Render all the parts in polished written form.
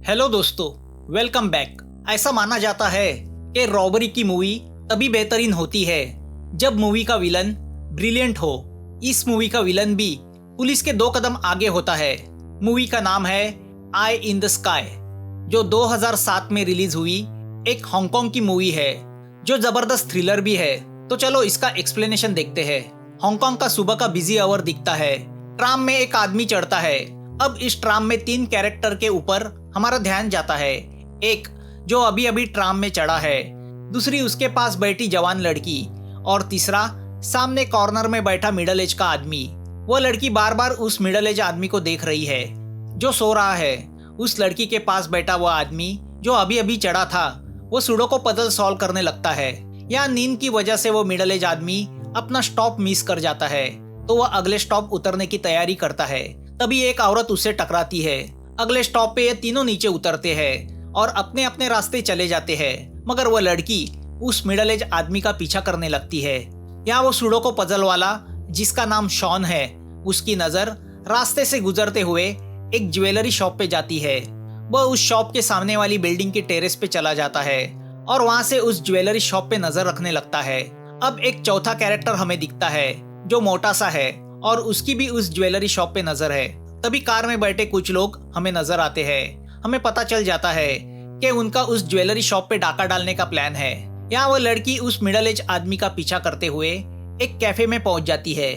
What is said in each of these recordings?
Hello दोस्तों, welcome back. ऐसा माना जाता है कि रॉबरी की मूवी तभी बेहतरीन होती है जब मूवी का विलन ब्रिलियंट हो। इस मूवी का विलन भी पुलिस के 2 कदम आगे होता है। मूवी का नाम है आई इन द स्काई, जो 2007 में रिलीज हुई एक हांगकांग की मूवी है जो जबरदस्त थ्रिलर भी है। तो चलो इसका एक्सप्लेनेशन देखते हैं। हांगकांग का सुबह का बिजी आवर दिखता है। ट्राम में एक आदमी चढ़ता है। अब इस ट्राम में 3 कैरेक्टर के ऊपर हमारा ध्यान जाता है। एक जो अभी अभी ट्राम में चढ़ा है, दूसरी उसके पास बैठी जवान लड़की, और तीसरा सामने कॉर्नर में बैठा मिडल एज का आदमी। वो लड़की बार बार उस मिडल एज आदमी को देख रही है जो सो रहा है। उस लड़की के पास बैठा वो आदमी जो अभी अभी चढ़ा था, वो सुडोकू पजल सॉल्व करने लगता है। या नींद की वजह से वो मिडल एज आदमी अपना स्टॉप मिस कर जाता है, तो वह अगले स्टॉप उतरने की तैयारी करता है। तभी एक औरत उससे टकराती है। अगले स्टॉप पे ये तीनों नीचे उतरते हैं और अपने अपने रास्ते चले जाते हैं, मगर वह लड़की उस मिडल एज आदमी का पीछा करने लगती है। यहाँ वो सुडोकू पजल वाला जिसका नाम शॉन है, उसकी नजर रास्ते से गुजरते हुए एक ज्वेलरी शॉप पे जाती है। वह उस शॉप के सामने वाली बिल्डिंग के टेरेस पे चला जाता है और वहां से उस ज्वेलरी शॉप पे नजर रखने लगता है। अब एक चौथा कैरेक्टर हमें दिखता है जो मोटा सा है और उसकी भी उस ज्वेलरी शॉप पे नजर है। तभी कार में बैठे कुछ लोग हमें नजर आते हैं। हमें पता चल जाता है कि उनका उस ज्वेलरी शॉप पे डाका डालने का प्लान है। यहाँ वो लड़की उस मिडल एज आदमी का पीछा करते हुए एक कैफे में पहुंच जाती है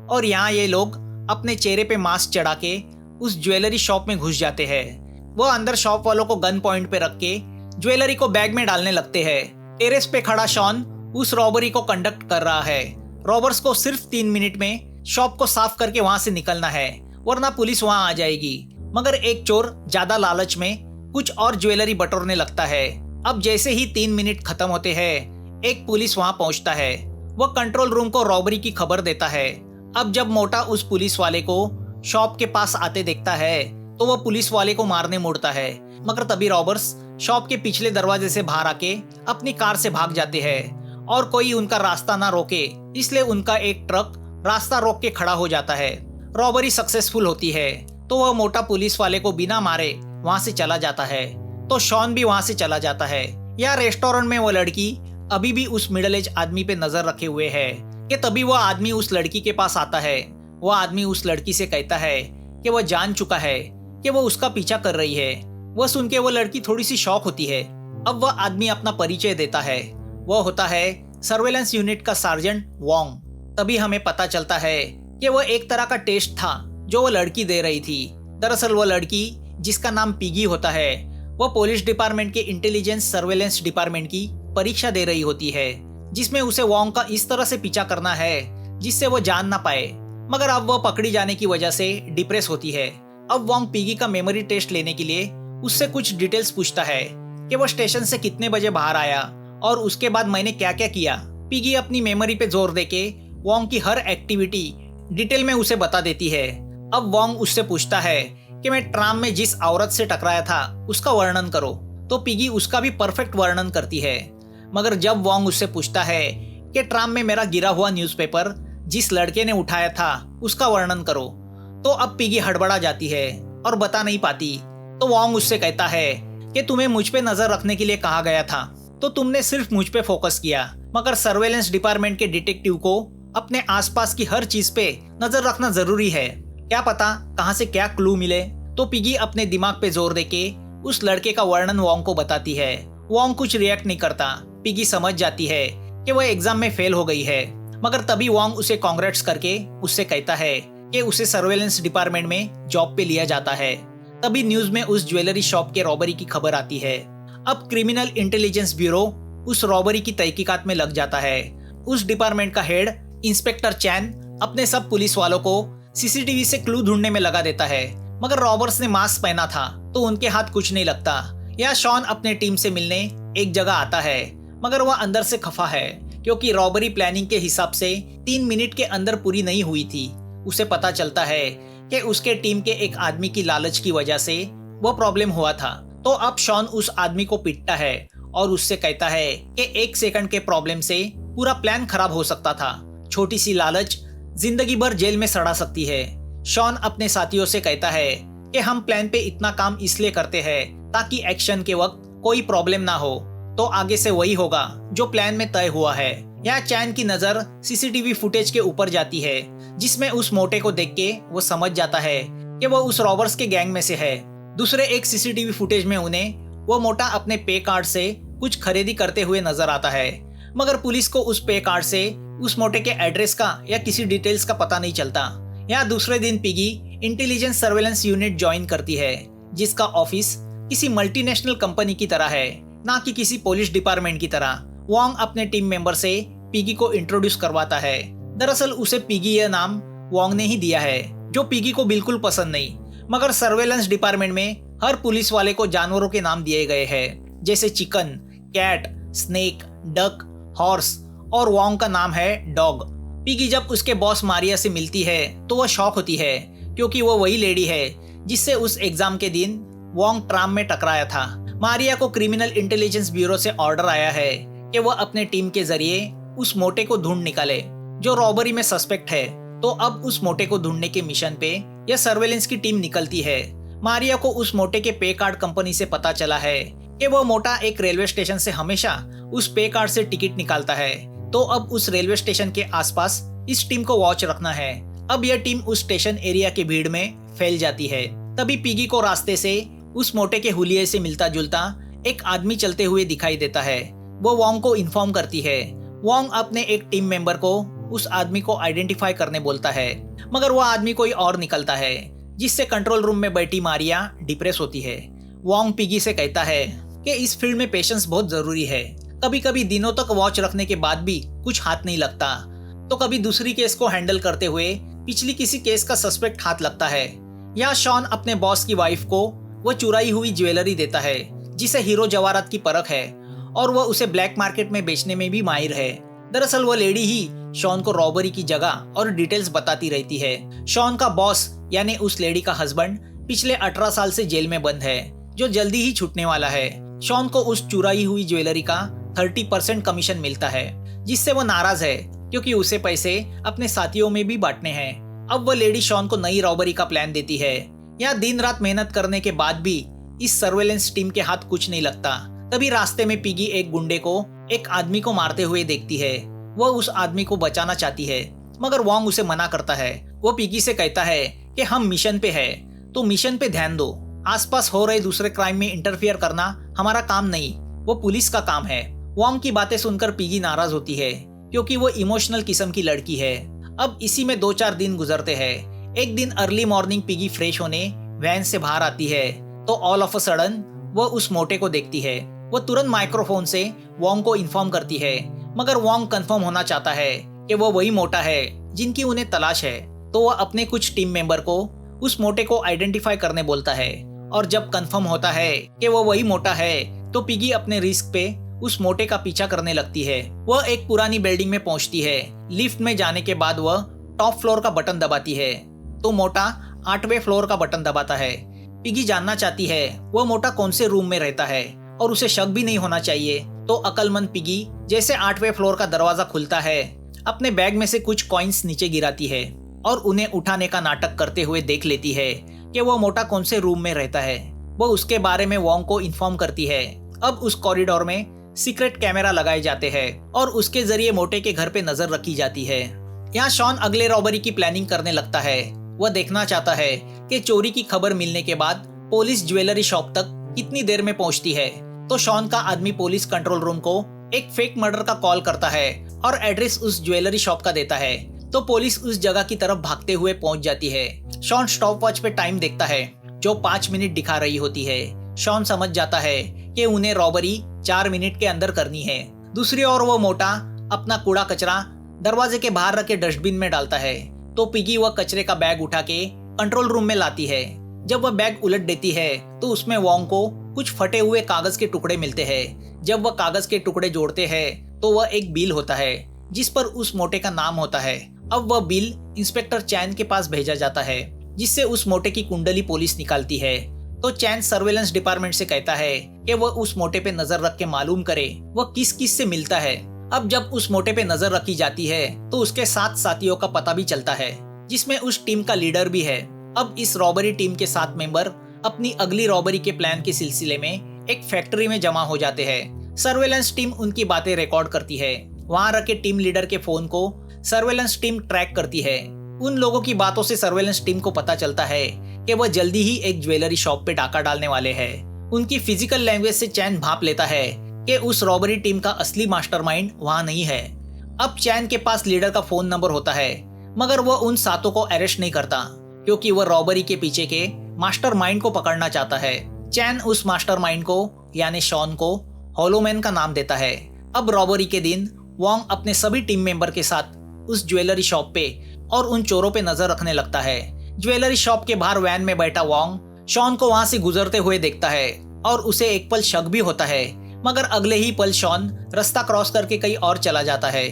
और यहाँ ये लोग अपने चेहरे पे मास्क चढ़ा के उस ज्वेलरी शॉप में घुस जाते हैं। वो अंदर शॉप वालों को गन पॉइंट पे रख के ज्वेलरी को बैग में डालने लगते हैं। टेरेस पे खड़ा शॉन उस रॉबरी को कंडक्ट कर रहा है। रॉबर्स को सिर्फ 3 मिनट में शॉप को साफ करके वहां से निकलना है, वरना पुलिस वहां आ जाएगी। मगर एक चोर ज्यादा लालच में कुछ और ज्वेलरी बटोरने लगता है। अब जैसे ही 3 मिनट खत्म होते हैं, एक पुलिस वहां पहुंचता है। वह कंट्रोल रूम को रॉबरी की खबर देता है। अब जब मोटा उस पुलिस वाले को शॉप के पास आते देखता है, तो वह पुलिस वाले को मारने मुड़ता है, मगर तभी रॉबर्स शॉप के पिछले दरवाजे से बाहर आके अपनी कार से भाग जाते हैं और कोई उनका रास्ता ना रोके, इसलिए उनका एक ट्रक रास्ता रोक के खड़ा हो जाता है। रॉबरी सक्सेसफुल होती है तो वह मोटा पुलिस वाले को बिना मारे वहां से चला जाता है। तो शॉन भी वहां से चला जाता है। या रेस्टोरेंट में वो लड़की अभी भी उस मिडल एज आदमी पे नजर रखे हुए है कि तभी वह आदमी उस लड़की के पास आता है। वह आदमी उस लड़की से कहता है कि वह जान चुका है कि वो उसका पीछा कर रही है। वह सुन के वो लड़की थोड़ी सी शॉक होती है। अब वह आदमी अपना परिचय देता है। वह होता है सर्वेलेंस यूनिट का सार्जेंट वोंग। तभी हमें पता चलता है कि वह एक तरह का टेस्ट था जो वो लड़की दे रही थी। दरअसल वह लड़की जिसका नाम पिगी होता है, वह पुलिस डिपार्टमेंट के इंटेलिजेंस सर्वेलेंस डिपार्टमेंट की परीक्षा दे रही होती है, जिसमें उसे वोंग का इस तरह से पीछा करना है जिससे वो जान ना पाए। मगर अब वह पकड़ी जाने की वजह से डिप्रेस होती है। अब वोंग पिगी का मेमोरी टेस्ट लेने के लिए उससे कुछ डिटेल्स पूछता है कि वह स्टेशन से कितने बजे बाहर आया और उसके बाद मैंने क्या क्या किया। पिगी अपनी मेमोरी पे जोर देके वोंग की हर एक्टिविटी डिटेल में उसे बता देती है। अब वोंग उससे पूछता है कि मैं ट्राम में जिस औरत से टकराया था उसका वर्णन करो, तो पिगी उसका भी परफेक्ट वर्णन करती है। मगर जब वोंग उससे पूछता है कि ट्राम में मेरा गिरा हुआ न्यूज़पेपर जिस लड़के ने उठाया था उसका वर्णन करो, तो अब पिगी हड़बड़ा जाती है और बता नहीं पाती। तो वोंग उससे कहता है कि तुम्हें मुझ पे नजर रखने के लिए कहा गया था, तो तुमने सिर्फ मुझ पे फोकस किया, मगर सर्वेलेंस डिपार्टमेंट के डिटेक्टिव को अपने आसपास की हर चीज पे नजर रखना जरूरी है। क्या पता कहां से क्या क्लू मिले। तो पिगी अपने दिमाग पे जोर देके उस लड़के का वर्णन वोंग को बताती है। वोंग कुछ रिएक्ट नहीं करता। पिगी समझ जाती है कि वह एग्जाम में फेल हो गई है, मगर तभी वोंग उसे कांग्रेट्स करके उससे कहता है कि उसे सर्वेलेंस डिपार्टमेंट में जॉब पे लिया जाता है। तभी न्यूज में उस ज्वेलरी शॉप के रॉबरी की खबर आती है। अब क्रिमिनल इंटेलिजेंस ब्यूरो उस रॉबरी की तहकीकात में लग जाता है। उस डिपार्टमेंट का हेड इंस्पेक्टर चैन अपने सब पुलिस वालों को सीसीटीवी से क्लू ढूंढने में लगा देता है, मगर रॉबर्स ने मास्क पहना था तो उनके हाथ कुछ नहीं लगता। यहाँ शॉन अपने टीम से मिलने एक जगह आता है, मगर वह अंदर से खफा है क्योंकि रॉबरी प्लानिंग के हिसाब से 3 मिनट के अंदर पूरी नहीं हुई थी। उसे पता चलता है कि उसके टीम के एक आदमी की लालच की वजह से वो प्रॉब्लम हुआ था। तो अब शॉन उस आदमी को पीटता है और उससे कहता है कि 1 सेकंड के प्रॉब्लम से पूरा प्लान खराब हो सकता था। छोटी सी लालच जिंदगी भर जेल में सड़ा सकती है। शॉन अपने साथियों से कहता है कि हम प्लान पे इतना काम इसलिए करते हैं ताकि एक्शन के वक्त कोई प्रॉब्लम ना हो, तो आगे से वही होगा जो प्लान में तय हुआ है। यहाँ चैन की नजर सीसीटीवी फुटेज के ऊपर जाती है, जिसमें उस मोटे को देख के वो समझ जाता है कि वो उस रॉबर्स के गैंग में से है। दूसरे एक सीसीटीवी फुटेज में उन्हें वो मोटा अपने पे कार्ड से कुछ खरीदी करते हुए नजर आता है, मगर पुलिस को उस पे कार्ड से उस मोटे के एड्रेस का या किसी डिटेल्स का पता नहीं चलता। यहाँ दूसरे दिन piggy intelligence surveillance unit join करती है, जिसका ऑफिस किसी मल्टीनेशनल कंपनी की तरह है, ना कि किसी पुलिस डिपार्टमेंट की तरह। वॉन्ग अपने टीम मेंबर से पिगी को इंट्रोड्यूस करवाता है। दरअसल उसे पिगी यह नाम वॉन्ग ने ही दिया है, जो पिगी को बिल्कुल पसंद नहीं, मगर सर्वेलेंस डिपार्टमेंट में हर पुलिस वाले को जानवरों के नाम दिए गए हैं, जैसे chicken, cat, snake, duck, horse, और वॉन्ग का नाम है डॉग। पिगी जब उसके बॉस मारिया से मिलती है तो वह शॉक होती है, क्योंकि वो वही लेडी है जिससे उस एग्जाम के दिन वॉन्ग ट्राम में टकराया था। मारिया को क्रिमिनल इंटेलिजेंस ब्यूरो से ऑर्डर आया है कि वह अपने टीम के जरिए उस मोटे को ढूंढ निकाले जो रॉबरी में सस्पेक्ट है। तो अब उस मोटे को ढूंढने के मिशन पे यह सर्वेलेंस की टीम निकलती है। मारिया को उस मोटे के पे कार्ड कंपनी से पता चला है कि वह मोटा एक रेलवे स्टेशन से हमेशा उस पे कार्ड से टिकट निकालता है। तो अब उस रेलवे स्टेशन के आसपास इस टीम को वॉच रखना है। अब यह टीम उस स्टेशन एरिया की भीड़ में फैल जाती है। तभी पिगी को रास्ते से उस मोटे के हुलिये से मिलता जुलता एक आदमी चलते हुए दिखाई देता है। वो वॉन्ग को इन्फॉर्म करती है। वॉन्ग अपने एक टीम मेंबर को उस आदमी को आइडेंटिफाई करने बोलता है, मगर वह आदमी कोई और निकलता है, जिससे कंट्रोल रूम में बैठी मारिया डिप्रेस होती है। वॉन्ग पिगी से कहता है कि इस फील्ड में पेशेंस बहुत जरूरी है। कभी कभी दिनों तक वॉच रखने के बाद भी कुछ हाथ नहीं लगता, तो कभी दूसरी केस को हैंडल करते हुए पिछली किसी केस का सस्पेक्ट हाथ लगता है। यहाँ शॉन अपने बॉस की वाइफ को वो चुराई हुई ज्वेलरी देता है, जिसे हीरो जवाहरात की परख है, और वह उसे ब्लैक मार्केट में बेचने में भी माहिर है। दरअसल वह लेडी ही शॉन को रॉबरी की जगह और डिटेल्स बताती रहती है। शॉन का बॉस यानी उस लेडी का हस्बैंड पिछले 18 साल से जेल में बंद है, जो जल्दी ही छूटने वाला है। शॉन को उस चुराई हुई ज्वेलरी का 30% कमीशन मिलता है, जिससे वो नाराज है, क्योंकि उसे पैसे अपने साथियों में भी बांटने हैं। अब वह लेडी शॉन को नई रॉबरी का प्लान देती है। यहाँ दिन रात मेहनत करने के बाद भी इस सर्वेलेंस टीम के हाथ कुछ नहीं लगता। तभी रास्ते में पिगी एक गुंडे को एक आदमी को मारते हुए देखती है। वह उस आदमी को बचाना चाहती है, मगर वॉन्ग उसे मना करता है। वो पिगी से कहता है कि हम मिशन पे है, तो मिशन पे ध्यान दो। आसपास हो रहे दूसरे क्राइम में इंटरफियर करना हमारा काम नहीं, वो पुलिस का काम है। वॉन्ग की बातें सुनकर पिगी नाराज होती है, क्योंकि वो इमोशनल किस्म की लड़की है। अब इसी में 2-4 दिन गुजरते हैं। एक दिन अर्ली मॉर्निंग पिगी फ्रेश होने वैन से बाहर आती है, तो ऑल ऑफ अ सडन वो उस मोटे को देखती है। वो तुरंत माइक्रोफोन से वॉन्ग को इन्फॉर्म करती है, मगर वॉन्ग कंफर्म होना चाहता है कि वो वही मोटा है जिनकी उन्हें तलाश है। तो वह अपने कुछ टीम मेंबर को उस मोटे को आइडेंटिफाई करने बोलता है, और जब कंफर्म होता है कि वो वही मोटा है, तो पिगी अपने रिस्क पे उस मोटे का पीछा करने लगती है। वह एक पुरानी बिल्डिंग में पहुंचती है। लिफ्ट में जाने के बाद वह टॉप फ्लोर का बटन दबाती है, तो मोटा 8वें फ्लोर का बटन दबाता है। पिगी जानना चाहती है वह मोटा कौन से रूम में रहता है, और उसे शक भी नहीं होना चाहिए। तो अकलमंद पिगी जैसे 8वें फ्लोर का दरवाजा खुलता है, अपने बैग में से कुछ कॉइन्स नीचे गिराती है और उन्हें उठाने का नाटक करते हुए देख लेती है कि वह मोटा कौन से रूम में रहता है। वह उसके बारे में वॉन्ग को इन्फॉर्म करती है। अब उस कॉरिडोर में सीक्रेट कैमरा लगाए जाते हैं और उसके जरिए मोटे के घर पे नजर रखी जाती है। यहाँ शॉन अगले रॉबरी की प्लानिंग करने लगता है। वह देखना चाहता है कि चोरी की खबर मिलने के बाद पुलिस ज्वेलरी शॉप तक कितनी देर में पहुंचती है। तो शॉन का आदमी पुलिस कंट्रोल रूम को एक फेक मर्डर का कॉल करता है और एड्रेस उस ज्वेलरी शॉप का देता है। तो पुलिस उस जगह की तरफ भागते हुए पहुंच जाती है। शॉन स्टॉप वॉच पे टाइम देखता है, जो 5 मिनट दिखा रही होती है। शॉन समझ जाता है कि उन्हें रॉबरी 4 मिनट के अंदर करनी है। दूसरी ओर वो मोटा अपना कूड़ा कचरा दरवाजे के बाहर रखे डस्टबिन में डालता है। तो पिगी वह कचरे का बैग उठा के कंट्रोल रूम में लाती है। जब वह बैग उलट देती है तो उसमें वॉन्ग को कुछ फटे हुए कागज के टुकड़े मिलते हैं। जब वह कागज के टुकड़े जोड़ते हैं तो वह एक बिल होता है, जिस पर उस मोटे का नाम होता है। अब वह बिल इंस्पेक्टर चैन के पास भेजा जाता है, जिससे उस मोटे की कुंडली पुलिस निकालती है। तो चैन सर्वेलेंस डिपार्टमेंट से कहता है कि वह उस मोटे पे नजर रख के मालूम करे वह किस किस से मिलता है। अब जब उस मोटे पे नजर रखी जाती है तो उसके 7 साथियों का पता भी चलता है, जिसमें उस टीम का लीडर भी है। अब इस रॉबरी टीम के 7 मेंबर अपनी अगली रॉबरी के प्लान के सिलसिले में एक फैक्ट्री में जमा हो जाते हैं। सर्वेलेंस टीम उनकी बातें रिकॉर्ड करती है। वहां रखे टीम लीडर के फोन को सर्वेलेंस टीम ट्रैक करती है। उन लोगों की बातों से सर्वेलेंस टीम को पता चलता है कि वह जल्दी ही एक ज्वेलरी शॉप पे डाका डालने वाले हैं। उनकी फिजिकल लैंग्वेज से चैन भांप लेता है कि उस रॉबरी टीम का असली मास्टरमाइंड वहां नहीं है। अब चैन के पास लीडर का फोन नंबर होता है, मगर वह उन 7 को अरेस्ट नहीं करता क्योंकि वह रॉबरी के पीछे के मास्टरमाइंड को पकड़ना चाहता है। चैन उस मास्टरमाइंड को यानी शॉन को हॉलोमैन का नाम देता है। अब रॉबरी के दिन वॉन्ग अपने सभी टीम मेंबर के साथ उस ज्वेलरी शॉप पे और उन चोरों पे नजर रखने लगता है। ज्वेलरी शॉप के बाहर वैन में बैठा वॉन्ग शॉन को वहां से गुजरते हुए देखता है और उसे एक पल शक भी होता है, मगर अगले ही पल शॉन रास्ता क्रॉस करके कहीं और चला जाता है।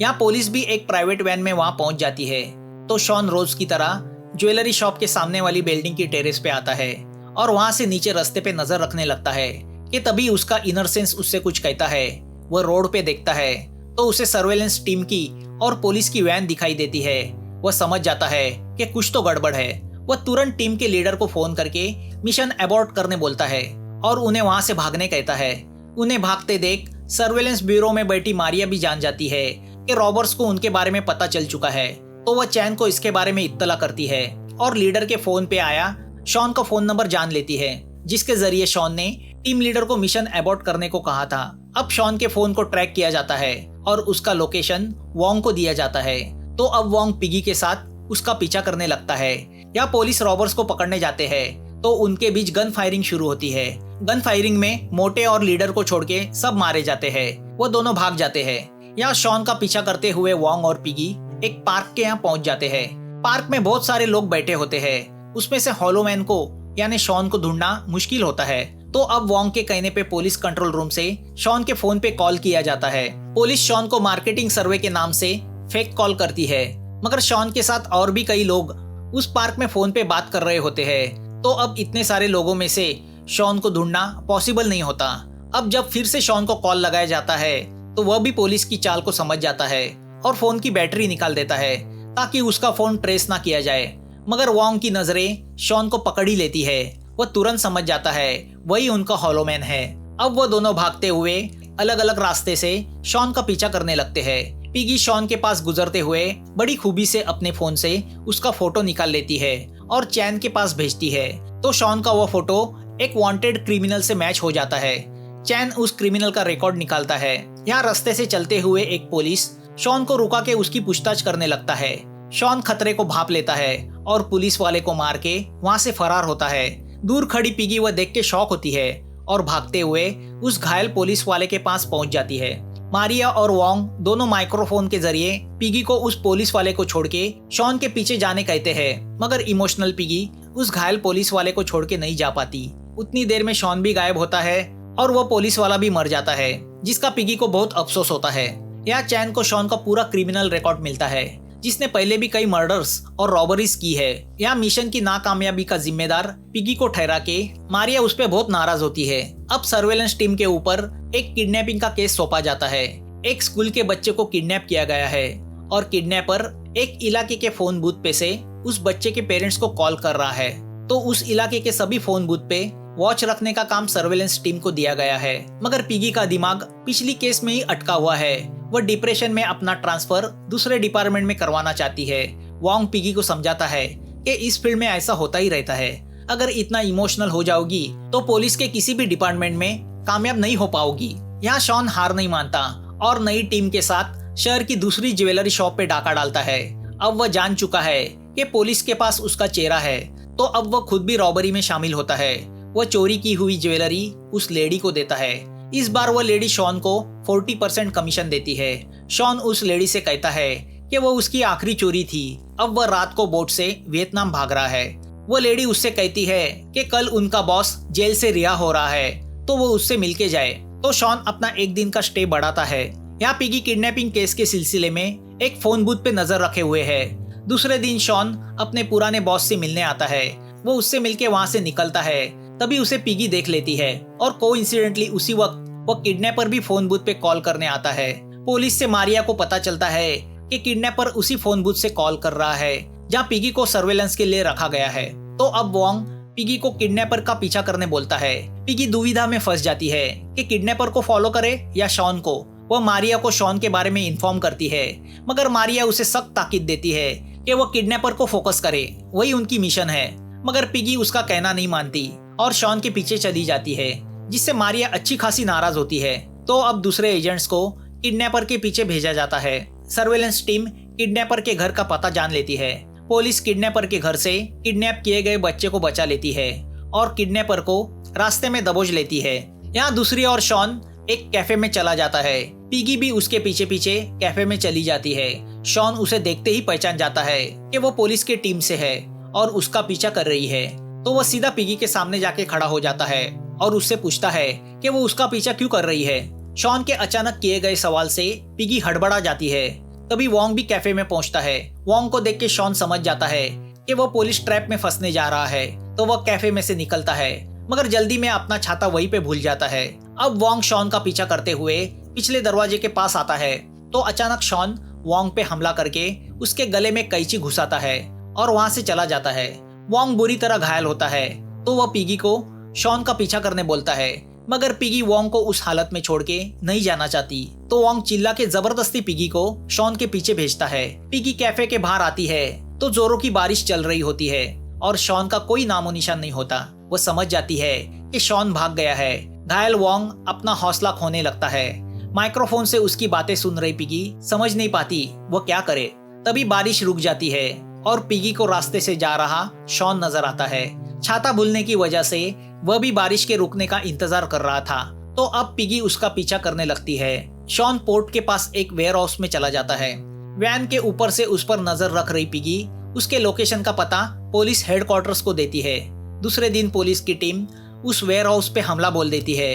यहाँ पुलिस भी एक प्राइवेट वैन में वहां पहुंच जाती है तो शॉन रोज की तरह ज्वेलरी शॉप के सामने वाली बिल्डिंग की टेरेस पे आता है और वहां से नीचे रास्ते पे नजर रखने लगता है कि तभी उसका इनर सेंस उससे कुछ कहता है। वह रोड पे देखता है तो उसे सर्वेलेंस टीम की और पुलिस की वैन दिखाई देती है। वह समझ जाता है कि कुछ तो गड़बड़ है। वह तुरंत टीम के लीडर को फोन करके मिशन अबॉर्ट करने बोलता है और उन्हें वहां से भागने कहता है। उन्हें भागते देख सर्वेलेंस ब्यूरो में बैठी मारिया भी जान जाती है कि रॉबर्स को उनके बारे में पता चल चुका है, तो वह चैन को इसके बारे में इत्तला करती है और लीडर के फोन पे आया शॉन का फोन नंबर जान लेती है, जिसके जरिए शॉन ने टीम लीडर को मिशन अबॉर्ट करने को कहा था। अब शॉन के फोन को ट्रैक किया जाता है और उसका लोकेशन वॉन्ग को दिया जाता है, तो अब वॉन्ग पिगी के साथ उसका पीछा करने लगता है। या पुलिस रॉबर्स को पकड़ने जाते हैं तो उनके बीच गन फायरिंग शुरू होती है। गन फायरिंग में मोटे और लीडर को छोड़ के सब मारे जाते हैं। वो दोनों भाग जाते हैं। यहाँ शॉन का पीछा करते हुए वॉन्ग और पिगी एक पार्क के यहाँ पहुंच जाते हैं। पार्क में बहुत सारे लोग बैठे होते हैं। उसमें से हॉलोमैन को यानी शॉन को ढूंढना मुश्किल होता है, तो अब वॉन्ग के कहने पे पुलिस कंट्रोल रूम से शॉन के फोन पे कॉल किया जाता है। पुलिस शॉन को मार्केटिंग सर्वे के नाम से फेक कॉल करती है, मगर शॉन के साथ और भी कई लोग उस पार्क में फोन पे बात कर रहे होते हैं, तो अब इतने सारे लोगों में से शॉन को ढूंढना पॉसिबल नहीं होता। अब जब फिर से शॉन को कॉल लगाया जाता है तो वह भी पुलिस की चाल को समझ जाता है और फोन की बैटरी निकाल देता है ताकि उसका फोन ट्रेस ना किया जाए, मगर वॉन्ग की नजरें शॉन को पकड़ ही लेती है। वह तुरंत समझ जाता है वही उनका हॉलोमैन है। अब वो दोनों भागते हुए अलग अलग रास्ते से शॉन का पीछा करने लगते हैं। पिगी शॉन के पास गुजरते हुए बड़ी खूबी से अपने फोन से उसका फोटो निकाल लेती है और चैन के पास भेजती है, तो शॉन का वो फोटो एक वांटेड क्रिमिनल से मैच हो जाता है। चैन उस क्रिमिनल का रिकॉर्ड निकालता है। यहाँ रास्ते से चलते हुए एक पुलिस शॉन को रुका के उसकी पूछताछ करने लगता है। शॉन खतरे को भांप लेता है और पुलिस वाले को मार के वहाँ से फरार होता है। दूर खड़ी पिगी वह देख के शॉक होती है और भागते हुए उस घायल पुलिस वाले के पास पहुंच जाती है। मारिया और वॉन्ग दोनों माइक्रोफोन के जरिए पिगी को उस पुलिस वाले को छोड़ के शॉन के पीछे जाने कहते हैं, मगर इमोशनल पिगी उस घायल पुलिस वाले को छोड़ के नहीं जा पाती। उतनी देर में शॉन भी गायब होता है और वो पुलिस वाला भी मर जाता है, जिसका पिगी को बहुत अफसोस होता है। यहाँ चैन को शॉन का पूरा क्रिमिनल रिकॉर्ड मिलता है, जिसने पहले भी कई मर्डर्स और रॉबरीज की है। यहाँ मिशन की नाकामयाबी का जिम्मेदार पिगी को ठहरा के मारिया उस पर बहुत नाराज होती है। अब सर्वेलेंस टीम के ऊपर एक किडनैपिंग का केस सौंपा जाता है। एक स्कूल के बच्चे को किडनैप किया गया है और किडनैपर एक इलाके के फोन बूथ पे से उस बच्चे के पेरेंट्स को कॉल कर रहा है, तो उस इलाके के सभी फोन बूथ पे वॉच रखने का काम सर्वेलेंस टीम को दिया गया है। मगर पिगी का दिमाग पिछली केस में ही अटका हुआ है। वह डिप्रेशन में अपना ट्रांसफर दूसरे डिपार्टमेंट में करवाना चाहती है। वॉन्ग पिगी को समझाता है कि इस फील्ड में ऐसा होता ही रहता है, अगर इतना इमोशनल हो जाओगी तो पुलिस के किसी भी डिपार्टमेंट में कामयाब नहीं हो पाओगी। यहाँ शॉन हार नहीं मानता और नई टीम के साथ शहर की दूसरी ज्वेलरी शॉप पे डाका डालता है। अब वह जान चुका है कि पुलिस के पास उसका चेहरा है, तो अब वह खुद भी रॉबरी में शामिल होता है। वह चोरी की हुई ज्वेलरी उस लेडी को देता है। इस बार वह लेडी शॉन को 40% कमीशन देती है। शॉन उस लेडी से कहता है कि वह उसकी आखिरी चोरी थी। अब वह रात को बोट से वियतनाम भाग रहा है। वह लेडी उससे कहती है कि कल उनका बॉस जेल से रिहा हो रहा है, तो वो उससे मिलके जाए। तो शॉन अपना एक दिन का स्टे बढ़ाता है। यहाँ पिगी किडनैपिंग केस के सिलसिले में एक फोन बूथ पे नजर रखे हुए है। दूसरे दिन शॉन अपने पुराने बॉस से मिलने आता है। वो उससे मिलके वहाँ से निकलता है, तभी उसे पिगी देख लेती है और कोइंसिडेंटली उसी वक्त वो किडनैपर भी फोन बूथ पे कॉल करने आता है। पुलिस से मारिया को पता चलता है कि किडनैपर उसी फोन बूथ से कॉल कर रहा है जहाँ पिगी को सर्वेलेंस के लिए रखा गया है। तो अब वोंग पिगी को किडनैपर का पीछा करने बोलता है। पिगी दुविधा में फंस जाती है कि किडनैपर को फॉलो करे या शॉन को। वह मारिया को शॉन के बारे में इन्फॉर्म करती है, मगर मारिया उसे सख्त ताकीद देती है कि वह किडनैपर को फोकस करे, वही उनकी मिशन है। मगर पिगी उसका कहना नहीं मानती और शॉन के पीछे चली जाती है, जिससे मारिया अच्छी खासी नाराज होती है। तो अब दूसरे एजेंट्स को किडनैपर के पीछे भेजा जाता है। सर्वेलेंस टीम किडनैपर के घर का पता जान लेती है। पुलिस किडनैपर के घर से किडनैप किए गए बच्चे को बचा लेती है और किडनैपर को रास्ते में दबोच लेती है। यहाँ दूसरी ओर शॉन एक कैफे में चला जाता है। पिगी भी उसके पीछे पीछे कैफे में चली जाती है। शॉन उसे देखते ही पहचान जाता है कि वो पुलिस की टीम से है और उसका पीछा कर रही है। तो वह सीधा पिगी के सामने जाके खड़ा हो जाता है और उससे पूछता है कि वो उसका पीछा क्यों कर रही है। शॉन के अचानक किए गए सवाल से पिगी हड़बड़ा जाती है। तभी वोंग भी कैफे में पहुंचता है। वोंग को देख के शॉन समझ जाता है कि वो पुलिस ट्रैप में फंसने जा रहा है, तो वह कैफे में से निकलता है, मगर जल्दी में अपना छाता वहीं पे भूल जाता है। अब वोंग शॉन का पीछा करते हुए पिछले दरवाजे के पास आता है, तो अचानक शॉन वोंग पे हमला करके उसके गले में कैंची घुसाता है और वहां से चला जाता है। वोंग बुरी तरह घायल होता है, तो वह पिगी को शॉन का पीछा करने बोलता है, मगर पिगी वोंग को उस हालत में छोड़ के नहीं जाना चाहती। तो वोंग चिल्ला के जबरदस्ती पिगी को शॉन के पीछे भेजता है। पिगी कैफे के बाहर आती है तो जोरों की बारिश चल रही होती है और शॉन का कोई नामो निशान नहीं होता। वो समझ जाती है कि शॉन भाग गया है। घायल वोंग अपना हौसला खोने लगता है। माइक्रोफोन से उसकी बातें सुन रही पिगी समझ नहीं पाती वो क्या करे। तभी बारिश रुक जाती है और पिगी को रास्ते से जा रहा शॉन नजर आता है। छाता भूलने की वजह से वह भी बारिश के रुकने का इंतजार कर रहा था। तो अब पिगी उसका पीछा करने लगती है। शॉन पोर्ट के पास एक वेयर हाउस में चला जाता है। वैन के ऊपर से उस पर नजर रख रही पिगी उसके लोकेशन का पता पुलिस हेडक्वार्टर्स को देती है। दूसरे दिन पुलिस की टीम उस वेयर हाउस पे हमला बोल देती है।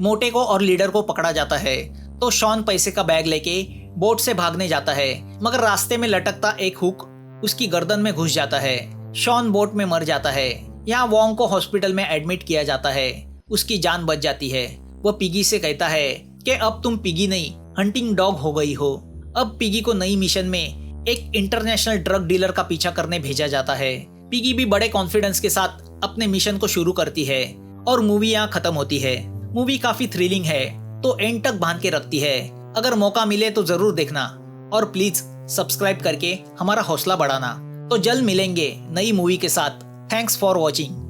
मोटे को और लीडर को पकड़ा जाता है। तो शॉन पैसे का बैग लेके बोट से भागने जाता है, मगर रास्ते में लटकता एक हुक उसकी गर्दन में घुस जाता है। शॉन बोट में मर जाता है। यहाँ वोंग को हॉस्पिटल में एडमिट किया जाता है। उसकी जान बच जाती है। वह पिगी से कहता है कि अब तुम पिगी नहीं हंटिंग डॉग हो गई हो। अब पिगी को नई मिशन में एक इंटरनेशनल ड्रग डीलर का पीछा करने भेजा जाता है। पिगी भी बड़े कॉन्फिडेंस के साथ अपने मिशन को शुरू करती है और मूवी यहाँ खत्म होती है। मूवी काफी थ्रिलिंग है, तो एंड तक बांध के रखती है। अगर मौका मिले तो जरूर देखना और प्लीज सब्सक्राइब करके हमारा हौसला बढ़ाना। तो जल्द मिलेंगे नई मूवी के साथ। Thanks for watching.